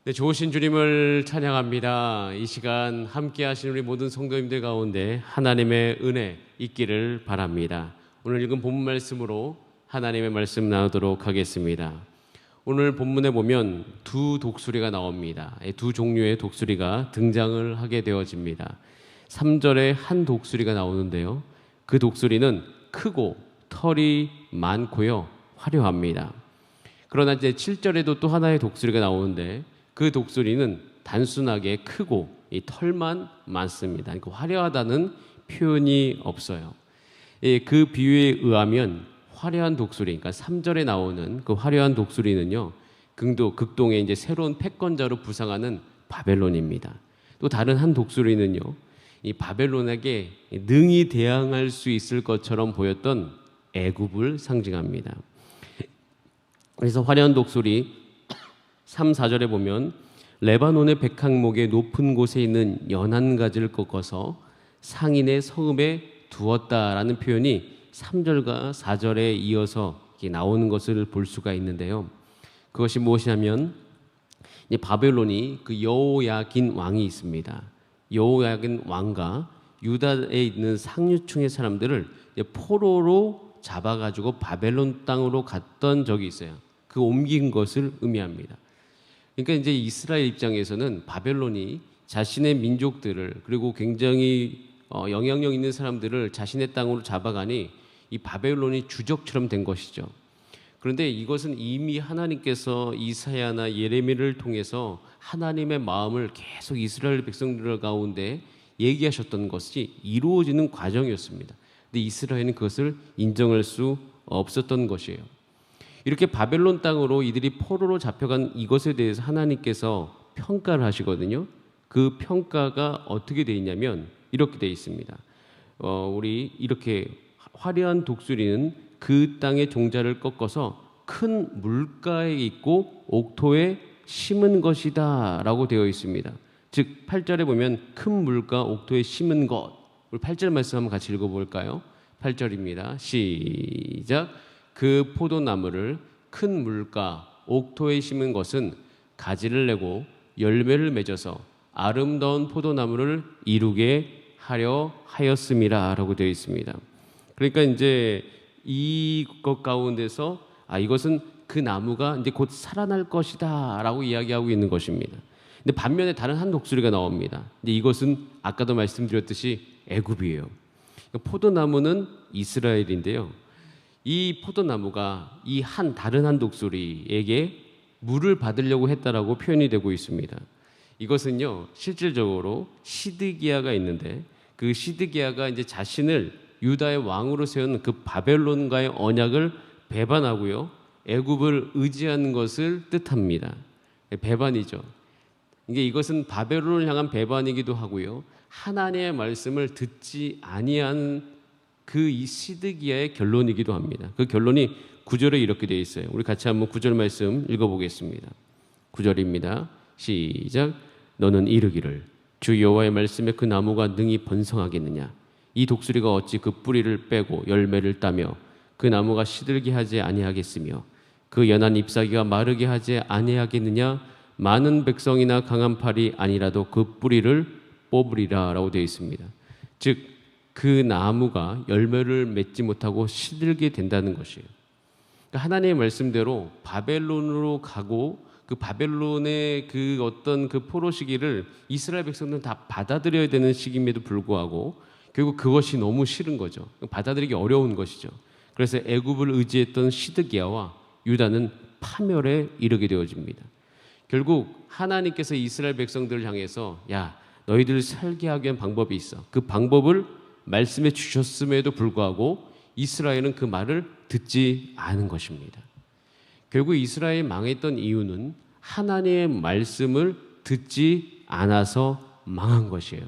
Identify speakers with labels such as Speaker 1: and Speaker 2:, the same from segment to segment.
Speaker 1: 네, 좋으신 주님을 찬양합니다. 이 시간 함께 하신 우리 모든 성도님들 가운데 하나님의 은혜 있기를 바랍니다. 오늘 읽은 본문 말씀으로 하나님의 말씀 나누도록 하겠습니다. 오늘 본문에 보면 두 독수리가 나옵니다. 두 종류의 독수리가 등장을 하게 되어집니다. 3절에 한 독수리가 나오는데요. 그 독수리는 크고 털이 많고요. 화려합니다. 그러나 이제 7절에도 또 하나의 독수리가 나오는데 그 독수리는 단순하게 크고 이 털만 많습니다. 그러니까 화려하다는 표현이 없어요. 그 비유에 의하면 화려한 독수리, 그러니까 3절에 나오는 그 화려한 독수리는요, 극동의 이제 새로운 패권자로 부상하는 바벨론입니다. 또 다른 한 독수리는요, 이 바벨론에게 능히 대항할 수 있을 것처럼 보였던 애굽을 상징합니다. 그래서 화려한 독수리 3, 4절에 보면 레바논의 백향목의 높은 곳에 있는 연한 가지를 꺾어서 상인의 성읍에 두었다라는 표현이 3절과 4절에 이어서 나오는 것을 볼 수가 있는데요. 그것이 무엇이냐면 바벨론이 그 여호야긴 왕이 있습니다. 여호야긴 왕과 유다에 있는 상류층의 사람들을 포로로 잡아가지고 바벨론 땅으로 갔던 적이 있어요. 그 옮긴 것을 의미합니다. 그러니까 이제 이스라엘 입장에서는 바벨론이 자신의 민족들을 그리고 굉장히 영향력 있는 사람들을 자신의 땅으로 잡아가니 이 바벨론이 주적처럼 된 것이죠. 그런데 이것은 이미 하나님께서 이사야나 예레미야를 통해서 하나님의 마음을 계속 이스라엘 백성들 가운데 얘기하셨던 것이 이루어지는 과정이었습니다. 근데 이스라엘은 그것을 인정할 수 없었던 것이에요. 이렇게 바벨론 땅으로 이들이 포로로 잡혀간 이것에 대해서 하나님께서 평가를 하시거든요. 그 평가가 어떻게 되어 있냐면 이렇게 되어 있습니다. 우리 이렇게 화려한 독수리는 그 땅의 종자를 꺾어서 큰 물가에 있고 옥토에 심은 것이다 라고 되어 있습니다. 즉 8절에 보면 큰 물가 옥토에 심은 것, 우리 8절 말씀 한번 같이 읽어볼까요? 8절입니다. 시작. 그 포도나무를 큰 물가 옥토에 심은 것은 가지를 내고 열매를 맺어서 아름다운 포도나무를 이루게 하려 하였음이라 라고 되어 있습니다. 그러니까 이제 이것 가운데서 이것은 그 나무가 이제 곧 살아날 것이다 라고 이야기하고 있는 것입니다. 근데 반면에 다른 한 독수리가 나옵니다. 근데 이것은 아까도 말씀드렸듯이 애굽이에요. 포도나무는 이스라엘인데요. 이 포도나무가 이 다른 한 독수리에게 물을 받으려고 했다라고 표현이 되고 있습니다. 이것은요, 실질적으로 시드기야가 있는데 그 시드기야가 이제 자신을 유다의 왕으로 세운 그 바벨론과의 언약을 배반하고요, 애굽을 의지하는 것을 뜻합니다. 배반이죠. 이것은 바벨론을 향한 배반이기도 하고요, 하나님의 말씀을 듣지 아니한 그 이 시드기야의 결론이기도 합니다. 그 결론이 9절에 이렇게 되어 있어요. 우리 같이 한번 9절 말씀 읽어보겠습니다. 9절입니다. 시작. 너는 이르기를 주 여호와의 말씀에 그 나무가 능히 번성하겠느냐? 이 독수리가 어찌 그 뿌리를 빼고 열매를 따며 그 나무가 시들게 하지 아니하겠으며 그 연한 잎사귀가 마르게 하지 아니하겠느냐? 많은 백성이나 강한 팔이 아니라도 그 뿌리를 뽑으리라 라고 되어 있습니다. 즉 그 나무가 열매를 맺지 못하고 시들게 된다는 것이에요. 그러니까 하나님의 말씀대로 바벨론으로 가고 그 바벨론의 그 어떤 그 포로 시기를 이스라엘 백성들은 다 받아들여야 되는 시기임에도 불구하고 결국 그것이 너무 싫은 거죠. 받아들이기 어려운 것이죠. 그래서 애굽을 의지했던 시드기야와 유다는 파멸에 이르게 되어집니다. 결국 하나님께서 이스라엘 백성들을 향해서 야, 너희들 살게 하기 위한 방법이 있어. 그 방법을 말씀해 주셨음에도 불구하고 이스라엘은 그 말을 듣지 않은 것입니다. 결국 이스라엘이 망했던 이유는 하나님의 말씀을 듣지 않아서 망한 것이에요.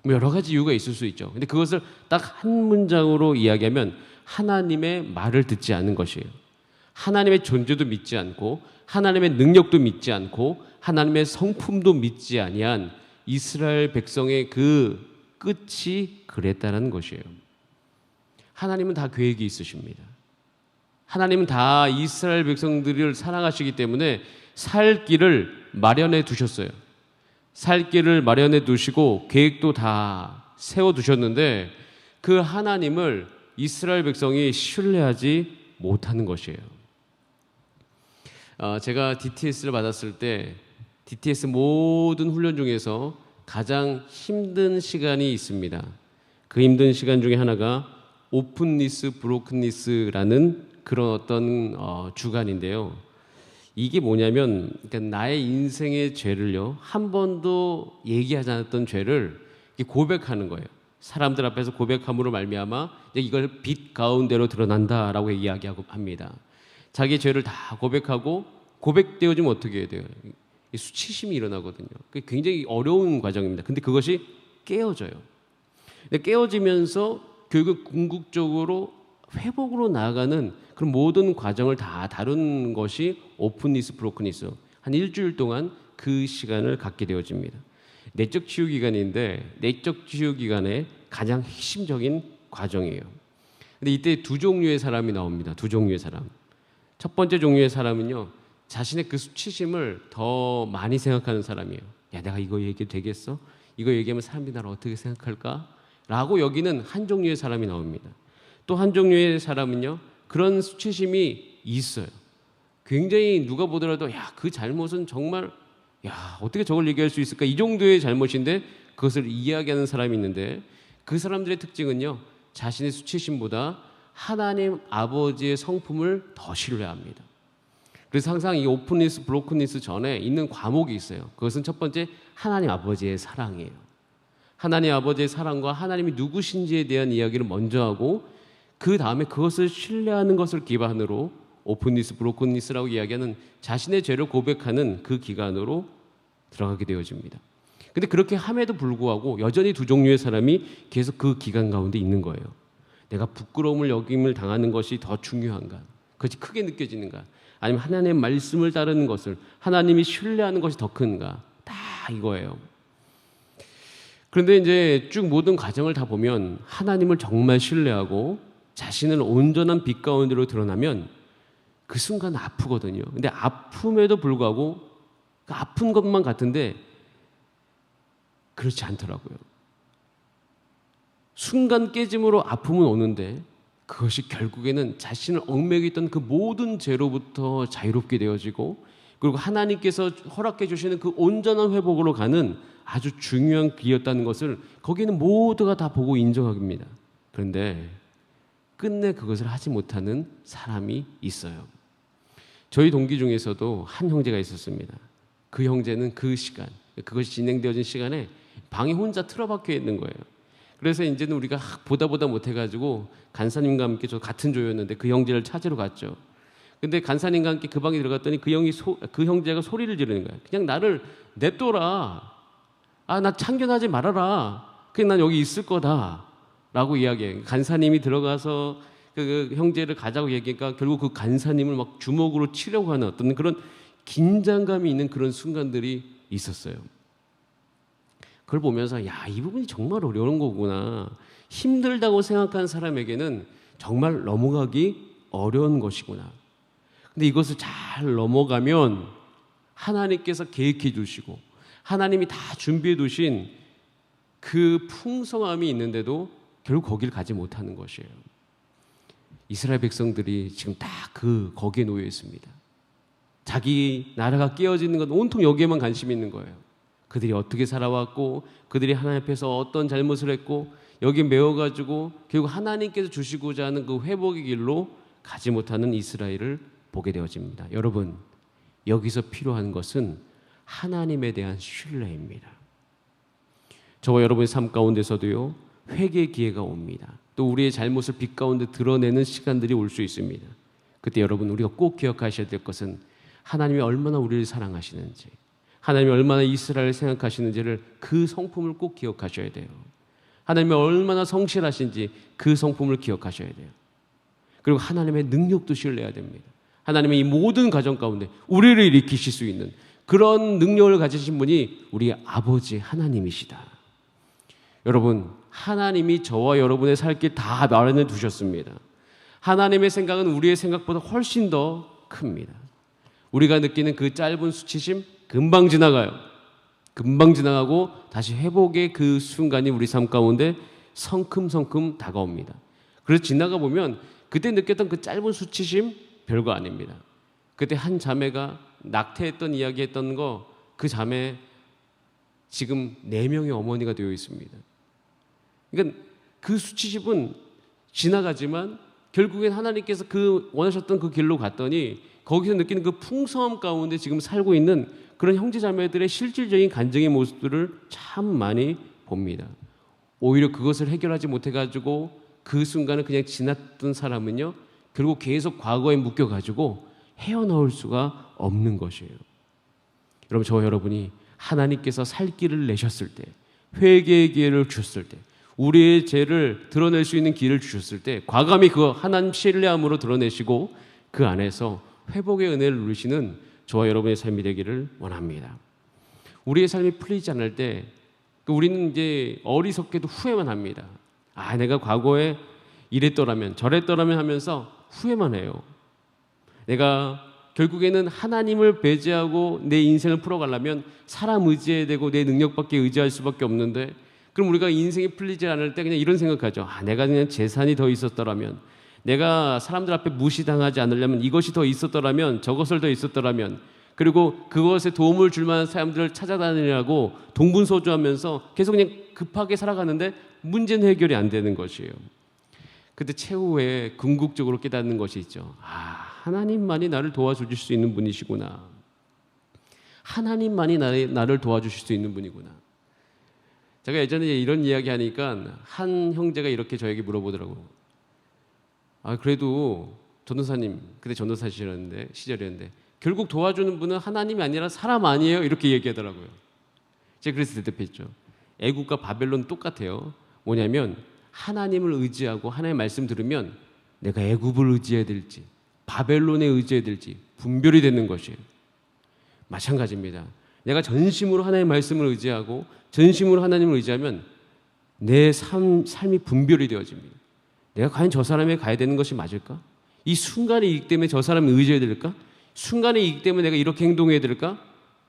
Speaker 1: 여러 가지 이유가 있을 수 있죠. 근데 그것을 딱 한 문장으로 이야기하면 하나님의 말을 듣지 않은 것이에요. 하나님의 존재도 믿지 않고 하나님의 능력도 믿지 않고 하나님의 성품도 믿지 아니한 이스라엘 백성의 그 끝이 그랬다는 것이에요. 하나님은 다 계획이 있으십니다. 하나님은 다 이스라엘 백성들을 사랑하시기 때문에 살 길을 마련해 두셨어요. 살 길을 마련해 두시고 계획도 다 세워 두셨는데 그 하나님을 이스라엘 백성이 신뢰하지 못하는 것이에요. 제가 DTS를 받았을 때 DTS 모든 훈련 중에서 가장 힘든 시간이 있습니다. 그 힘든 시간 중에 하나가 오픈리스 브로큰리스라는 그런 어떤 주간인데요. 이게 뭐냐면 그러니까 나의 인생의 죄를요 한 번도 얘기하지 않았던 죄를 고백하는 거예요. 사람들 앞에서 고백함으로 말미암아 이걸 빛 가운데로 드러난다라고 이야기하고 합니다. 자기 죄를 다 고백하고 고백되어지면 어떻게 해야 돼요? 수치심이 일어나거든요. 그게 굉장히 어려운 과정입니다. 근데 그것이 깨어져요. 근데 깨어지면서 결국 궁극적으로 회복으로 나아가는 그런 모든 과정을 다 다룬 것이 오픈리스 브로큰리스. 한 일주일 동안 그 시간을 갖게 되어집니다. 내적 치유 기간인데 내적 치유 기간의 가장 핵심적인 과정이에요. 근데 이때 두 종류의 사람이 나옵니다. 두 종류의 사람. 첫 번째 종류의 사람은요, 자신의 그 수치심을 더 많이 생각하는 사람이에요. 야, 내가 이거 얘기해도 되겠어? 이거 얘기하면 사람들이 나를 어떻게 생각할까? 라고 여기는 한 종류의 사람이 나옵니다. 또 한 종류의 사람은요, 그런 수치심이 있어요. 굉장히 누가 보더라도 야, 그 잘못은 정말 야, 어떻게 저걸 얘기할 수 있을까? 이 정도의 잘못인데 그것을 이야기하는 사람이 있는데 그 사람들의 특징은요, 자신의 수치심보다 하나님 아버지의 성품을 더 신뢰합니다. 그래서 항상 이 오픈리스 브로큰리스 전에 있는 과목이 있어요. 그것은 첫 번째 하나님 아버지의 사랑이에요. 하나님 아버지의 사랑과 하나님이 누구신지에 대한 이야기를 먼저 하고 그 다음에 그것을 신뢰하는 것을 기반으로 오픈리스 브로큰리스라고 이야기하는 자신의 죄를 고백하는 그 기간으로 들어가게 되어집니다. 근데 그렇게 함에도 불구하고 여전히 두 종류의 사람이 계속 그 기간 가운데 있는 거예요. 내가 부끄러움을 여김을 당하는 것이 더 중요한가? 그것이 크게 느껴지는가? 아니면 하나님의 말씀을 따르는 것을 하나님이 신뢰하는 것이 더 큰가? 다 이거예요. 그런데 이제 쭉 모든 과정을 다 보면 하나님을 정말 신뢰하고 자신을 온전한 빛 가운데로 드러나면 그 순간 아프거든요. 근데 아픔에도 불구하고 그 아픈 것만 같은데 그렇지 않더라고요. 순간 깨짐으로 아픔은 오는데 그것이 결국에는 자신을 얽매고 있던 그 모든 죄로부터 자유롭게 되어지고 그리고 하나님께서 허락해 주시는 그 온전한 회복으로 가는 아주 중요한 길이었다는 것을 거기는 모두가 다 보고 인정합니다. 그런데 끝내 그것을 하지 못하는 사람이 있어요. 저희 동기 중에서도 한 형제가 있었습니다. 그 형제는 그 시간, 그것이 진행되어진 시간에 방에 혼자 틀어박혀 있는 거예요. 그래서 이제는 우리가 보다 못해가지고 간사님과 함께 저 같은 조였는데 그 형제를 찾으러 갔죠. 근데 간사님과 함께 그 방에 들어갔더니 그 형제가 소리를 지르는 거예요. 그냥 나를 냅둬라. 나 참견하지 말아라. 그냥 난 여기 있을 거다. 라고 이야기해요. 간사님이 들어가서 그 형제를 가자고 얘기하니까 결국 그 간사님을 막 주먹으로 치려고 하는 어떤 그런 긴장감이 있는 그런 순간들이 있었어요. 그걸 보면서 야, 이 부분이 정말 어려운 거구나. 힘들다고 생각하는 사람에게는 정말 넘어가기 어려운 것이구나. 근데 이것을 잘 넘어가면 하나님께서 계획해 두시고 하나님이 다 준비해 두신 그 풍성함이 있는데도 결국 거기를 가지 못하는 것이에요. 이스라엘 백성들이 지금 다 거기에 놓여 있습니다. 자기 나라가 깨어지는 건 온통 여기에만 관심이 있는 거예요. 그들이 어떻게 살아왔고 그들이 하나님 앞에서 어떤 잘못을 했고 여기 메워가지고 결국 하나님께서 주시고자 하는 그 회복의 길로 가지 못하는 이스라엘을 보게 되어집니다. 여러분, 여기서 필요한 것은 하나님에 대한 신뢰입니다. 저와 여러분의 삶 가운데서도요, 회개의 기회가 옵니다. 또 우리의 잘못을 빛 가운데 드러내는 시간들이 올 수 있습니다. 그때 여러분, 우리가 꼭 기억하셔야 될 것은 하나님이 얼마나 우리를 사랑하시는지, 하나님이 얼마나 이스라엘을 생각하시는지를 그 성품을 꼭 기억하셔야 돼요. 하나님이 얼마나 성실하신지 그 성품을 기억하셔야 돼요. 그리고 하나님의 능력도 신뢰해야 됩니다. 하나님의 이 모든 과정 가운데 우리를 일으키실 수 있는 그런 능력을 가지신 분이 우리 아버지 하나님이시다. 여러분, 하나님이 저와 여러분의 살 길 다 마련해 두셨습니다. 하나님의 생각은 우리의 생각보다 훨씬 더 큽니다. 우리가 느끼는 그 짧은 수치심, 금방 지나가요. 금방 지나가고 다시 회복의 그 순간이 우리 삶 가운데 성큼성큼 다가옵니다. 그래서 지나가 보면 그때 느꼈던 그 짧은 수치심 별거 아닙니다. 그때 한 자매가 낙태했던 이야기했던 거, 그 자매 지금 4명의 어머니가 되어 있습니다. 그러니까 그 수치심은 지나가지만 결국엔 하나님께서 그 원하셨던 그 길로 갔더니 거기서 느끼는 그 풍성함 가운데 지금 살고 있는 그런 형제자매들의 실질적인 간증의 모습들을 참 많이 봅니다. 오히려 그것을 해결하지 못해가지고 그 순간을 그냥 지났던 사람은요, 결국 계속 과거에 묶여가지고 헤어나올 수가 없는 것이에요. 여러분, 저와 여러분이 하나님께서 살 길을 내셨을 때, 회개의 기회를 주셨을 때, 우리의 죄를 드러낼 수 있는 길을 주셨을 때 과감히 그 하나님 신뢰함으로 드러내시고 그 안에서 회복의 은혜를 누리시는 저와 여러분의 삶이 되기를 원합니다. 우리의 삶이 풀리지 않을 때 우리는 이제 어리석게도 후회만 합니다. 아, 내가 과거에 이랬더라면 저랬더라면 하면서 후회만 해요. 내가 결국에는 하나님을 배제하고 내 인생을 풀어가려면 사람 의지해야 되고 내 능력밖에 의지할 수밖에 없는데, 그럼 우리가 인생이 풀리지 않을 때 그냥 이런 생각하죠. 아, 내가 그냥 재산이 더 있었더라면, 내가 사람들 앞에 무시당하지 않으려면 이것이 더 있었더라면, 저것을 더 있었더라면, 그리고 그것에 도움을 줄 만한 사람들을 찾아다니려고 동분서주하면서 계속 그냥 급하게 살아가는데 문제는 해결이 안 되는 것이에요. 그때 최후에 궁극적으로 깨닫는 것이 있죠. 아, 하나님만이 나를 도와주실 수 있는 분이시구나. 하나님만이 나를 도와주실 수 있는 분이구나. 제가 예전에 이런 이야기 하니까 한 형제가 이렇게 저에게 물어보더라고요. 아, 그래도 전도사님, 그때 전도사시였는데 시절이었는데 결국 도와주는 분은 하나님이 아니라 사람 아니에요? 이렇게 얘기하더라고요. 제가 그래서 대답했죠. 애국과 바벨론 똑같아요. 뭐냐면 하나님을 의지하고 하나님의 말씀 들으면 내가 애국을 의지해야 될지 바벨론에 의지해야 될지 분별이 되는 것이에요. 마찬가지입니다. 내가 전심으로 하나님의 말씀을 의지하고 전심으로 하나님을 의지하면 내 삶이 분별이 되어집니다. 내가 과연 저 사람에 가야 되는 것이 맞을까? 이 순간의 이익 때문에 저 사람을 의지해야 될까? 순간의 이익 때문에 내가 이렇게 행동해야 될까?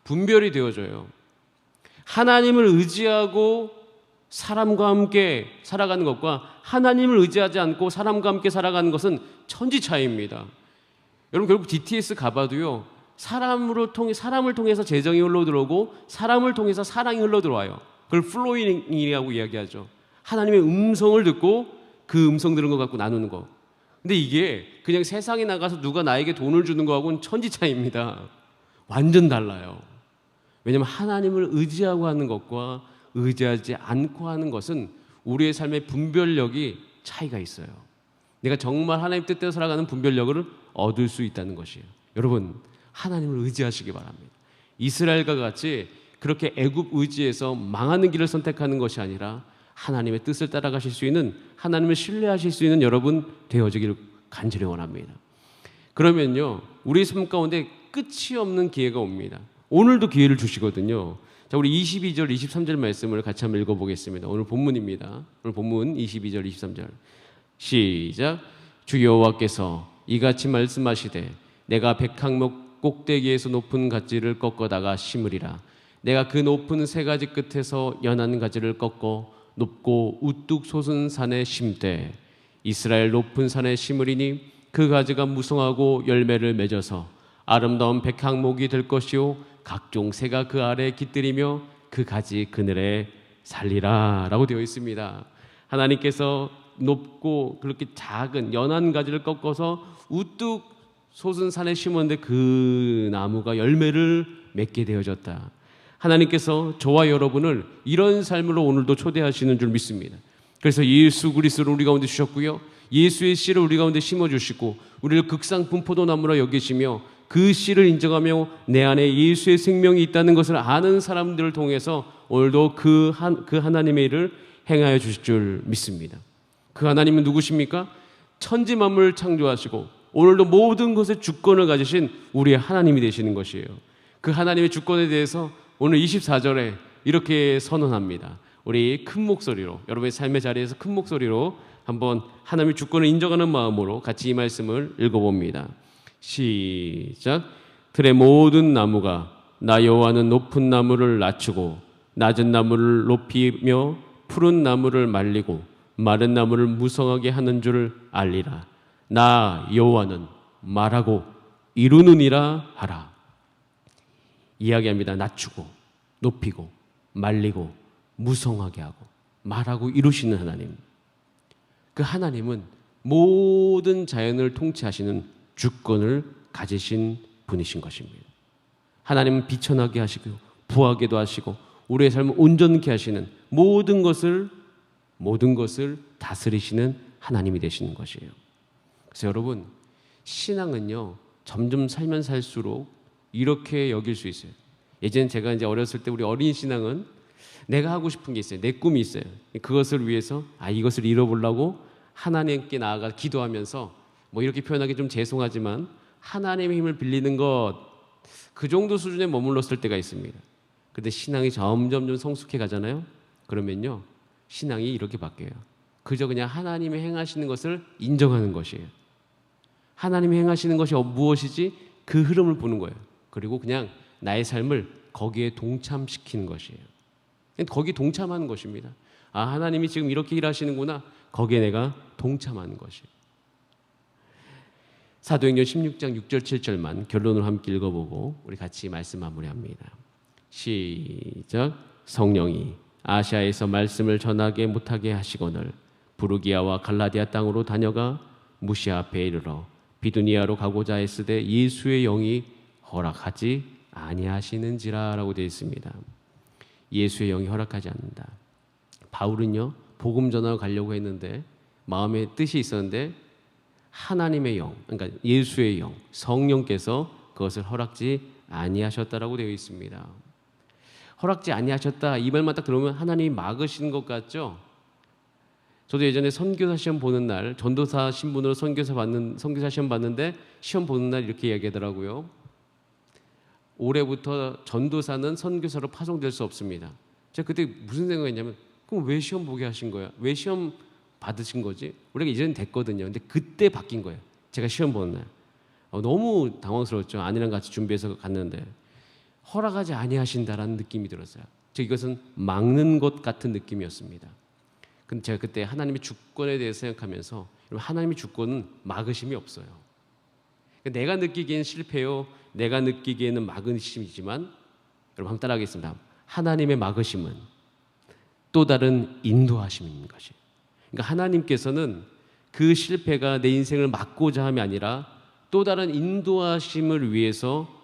Speaker 1: 분별이 되어져요. 하나님을 의지하고 사람과 함께 살아가는 것과 하나님을 의지하지 않고 사람과 함께 살아가는 것은 천지 차이입니다. 여러분, 결국 DTS 가봐도요, 사람을 통해서 재정이 흘러들어오고 사람을 통해서 사랑이 흘러들어와요. 그걸 플로잉이라고 이야기하죠. 하나님의 음성을 듣고 그 음성 들은 것 갖고 나누는 거. 근데 이게 그냥 세상에 나가서 누가 나에게 돈을 주는 거하고는 천지 차이입니다. 완전 달라요. 왜냐하면 하나님을 의지하고 하는 것과 의지하지 않고 하는 것은 우리의 삶의 분별력이 차이가 있어요. 내가 정말 하나님 뜻대로 살아가는 분별력을 얻을 수 있다는 것이에요. 여러분, 하나님을 의지하시기 바랍니다. 이스라엘과 같이 그렇게 애굽 의지에서 망하는 길을 선택하는 것이 아니라 하나님의 뜻을 따라가실 수 있는, 하나님을 신뢰하실 수 있는 여러분 되어지기를 간절히 원합니다. 그러면요, 우리 삶 가운데 끝이 없는 기회가 옵니다. 오늘도 기회를 주시거든요. 자, 우리 22절, 23절 말씀을 같이 한번 읽어보겠습니다. 오늘 본문입니다. 오늘 본문 22절, 23절. 시작. 주 여호와께서 이같이 말씀하시되 내가 백항목 꼭대기에서 높은 가지를 꺾어다가 심으리라. 내가 그 높은 세 가지 끝에서 연한 가지를 꺾어 높고 우뚝 솟은 산에 심되 이스라엘 높은 산에 심으리니 그 가지가 무성하고 열매를 맺어서 아름다운 백항목이 될 것이요 각종 새가 그 아래에 깃들이며 그 가지 그늘에 살리라 라고 되어 있습니다. 하나님께서 높고 그렇게 작은 연한 가지를 꺾어서 우뚝 솟은 산에 심었는데 그 나무가 열매를 맺게 되어졌다. 하나님께서 저와 여러분을 이런 삶으로 오늘도 초대하시는 줄 믿습니다. 그래서 예수 그리스도를 우리 가운데 주셨고요, 예수의 씨를 우리 가운데 심어주시고 우리를 극상 분포도나무로 여기시며 그 씨를 인정하며 내 안에 예수의 생명이 있다는 것을 아는 사람들을 통해서 오늘도 그 하나님의 일을 행하여 주실 줄 믿습니다. 그 하나님은 누구십니까? 천지 만물을 창조하시고 오늘도 모든 것의 주권을 가지신 우리의 하나님이 되시는 것이에요. 그 하나님의 주권에 대해서 오늘 24절에 이렇게 선언합니다. 우리 큰 목소리로, 여러분의 삶의 자리에서 큰 목소리로 한번 하나님의 주권을 인정하는 마음으로 같이 이 말씀을 읽어봅니다. 시작. 들의 모든 나무가 나 여호와는 높은 나무를 낮추고 낮은 나무를 높이며 푸른 나무를 말리고 마른 나무를 무성하게 하는 줄 알리라. 나 여호와는 말하고 이루느니라 하라. 이야기합니다. 낮추고 높이고 말리고 무성하게 하고 말하고 이루시는 하나님. 그 하나님은 모든 자연을 통치하시는 주권을 가지신 분이신 것입니다. 하나님은 비천하게 하시고 부하게도 하시고 우리의 삶을 온전케 하시는 모든 것을 다스리시는 하나님이 되시는 것이에요. 그래서 여러분, 신앙은요 점점 살면 살수록 이렇게 여길 수 있어요. 예전에 제가 이제 어렸을 때 우리 어린 신앙은 내가 하고 싶은 게 있어요. 내 꿈이 있어요. 그것을 위해서 이것을 이뤄보려고 하나님께 나아가 기도하면서 뭐 이렇게 표현하기 좀 죄송하지만 하나님의 힘을 빌리는 것, 그 정도 수준에 머물렀을 때가 있습니다. 그런데 신앙이 점점 좀 성숙해 가잖아요. 그러면요 신앙이 이렇게 바뀌어요. 그저 그냥 하나님이 행하시는 것을 인정하는 것이에요. 하나님이 행하시는 것이 무엇이지? 그 흐름을 보는 거예요. 그리고 그냥 나의 삶을 거기에 동참시키는 것이에요. 거기 동참하는 것입니다. 하나님이 지금 이렇게 일하시는구나. 거기에 내가 동참하는 것이에요. 사도행전 16장 6절 7절만 결론을 함께 읽어보고 우리 같이 말씀 마무리합니다. 시작. 성령이 아시아에서 말씀을 전하게 못하게 하시거늘 부르기아와 갈라디아 땅으로 다녀가 무시아 앞에 이르러 비두니아로 가고자 했으되 예수의 영이 허락하지 아니하시는지라 라고 되어 있습니다. 예수의 영이 허락하지 않는다. 바울은요 복음 전하러 가려고 했는데 마음에 뜻이 있었는데 하나님의 영, 그러니까 예수의 영, 성령께서 그것을 허락지 아니하셨다라고 되어 있습니다. 허락지 아니하셨다 이 말만 딱 들으면 하나님이 막으신 것 같죠? 저도 예전에 선교사 시험 보는 날 전도사 신분으로 선교사 시험 봤는데 시험 보는 날 이렇게 이야기하더라고요. 올해부터 전도사는 선교사로 파송될 수 없습니다. 제가 그때 무슨 생각했냐면 그럼 왜 시험 보게 하신 거야? 왜 시험 받으신 거지? 우리가 이제는 됐거든요. 근데 그때 바뀐 거예요. 제가 시험 보는 날. 너무 당황스러웠죠. 아내랑 같이 준비해서 갔는데 허락하지 아니하신다라는 느낌이 들었어요. 즉 이것은 막는 것 같은 느낌이었습니다. 근데 제가 그때 하나님의 주권에 대해서 생각하면서 하나님의 주권은 막으심이 없어요. 내가 느끼기에는 실패요. 내가 느끼기에는 막으심이지만 여러분 한번 따라하겠습니다. 하나님의 막으심은 또 다른 인도하심인 것이에요. 그러니까 하나님께서는 그 실패가 내 인생을 막고자 함이 아니라 또 다른 인도하심을 위해서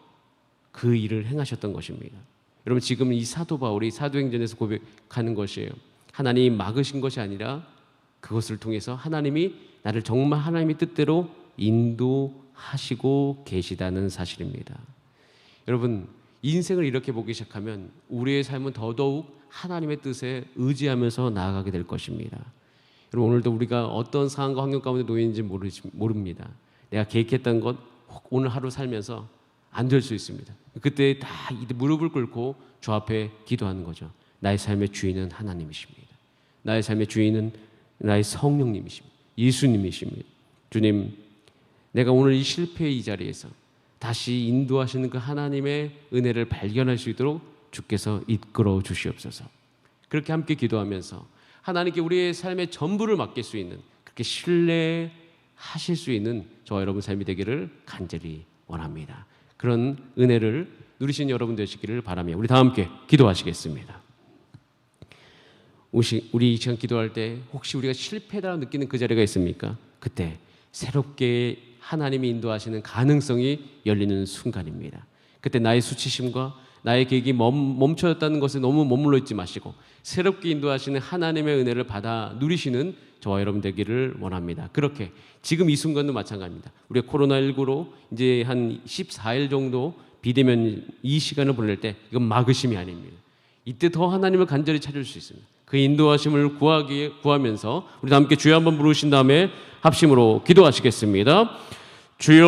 Speaker 1: 그 일을 행하셨던 것입니다. 여러분 지금 이 사도 바울이 사도행전에서 고백하는 것이에요. 하나님이 막으신 것이 아니라 그것을 통해서 하나님이 나를 정말 하나님의 뜻대로 인도하시고 계시다는 사실입니다. 여러분 인생을 이렇게 보기 시작하면 우리의 삶은 더더욱 하나님의 뜻에 의지하면서 나아가게 될 것입니다. 여러분 오늘도 우리가 어떤 상황과 환경 가운데 놓여 있는지 모릅니다. 내가 계획했던 것 오늘 하루 살면서 안 될 수 있습니다. 그때 다 무릎을 꿇고 주 앞에 기도하는 거죠. 나의 삶의 주인은 하나님이십니다. 나의 삶의 주인은 나의 성령님이십니다. 예수님이십니다. 주님, 내가 오늘 이 실패의 이 자리에서 다시 인도하시는 그 하나님의 은혜를 발견할 수 있도록 주께서 이끌어 주시옵소서. 그렇게 함께 기도하면서 하나님께 우리의 삶의 전부를 맡길 수 있는, 그렇게 신뢰하실 수 있는 저와 여러분 삶이 되기를 간절히 원합니다. 그런 은혜를 누리신 여러분 되시기를 바라며 우리 다 함께 기도하시겠습니다. 우리 이 시간 기도할 때 혹시 우리가 실패다라고 느끼는 그 자리가 있습니까? 그때 새롭게 하나님이 인도하시는 가능성이 열리는 순간입니다. 그때 나의 수치심과 나의 계획이 멈춰졌다는 것에 너무 머물러 있지 마시고 새롭게 인도하시는 하나님의 은혜를 받아 누리시는 저와 여러분 되기를 원합니다. 그렇게 지금 이 순간도 마찬가지입니다. 우리가 코로나19로 이제 한 14일 정도 비대면 이 시간을 보낼 때 이건 막으심이 아닙니다. 이때 더 하나님을 간절히 찾을 수 있습니다. 그 인도하심을 구하면서 우리 다 함께 주여 한번 부르신 다음에 합심으로 기도하시겠습니다. 주여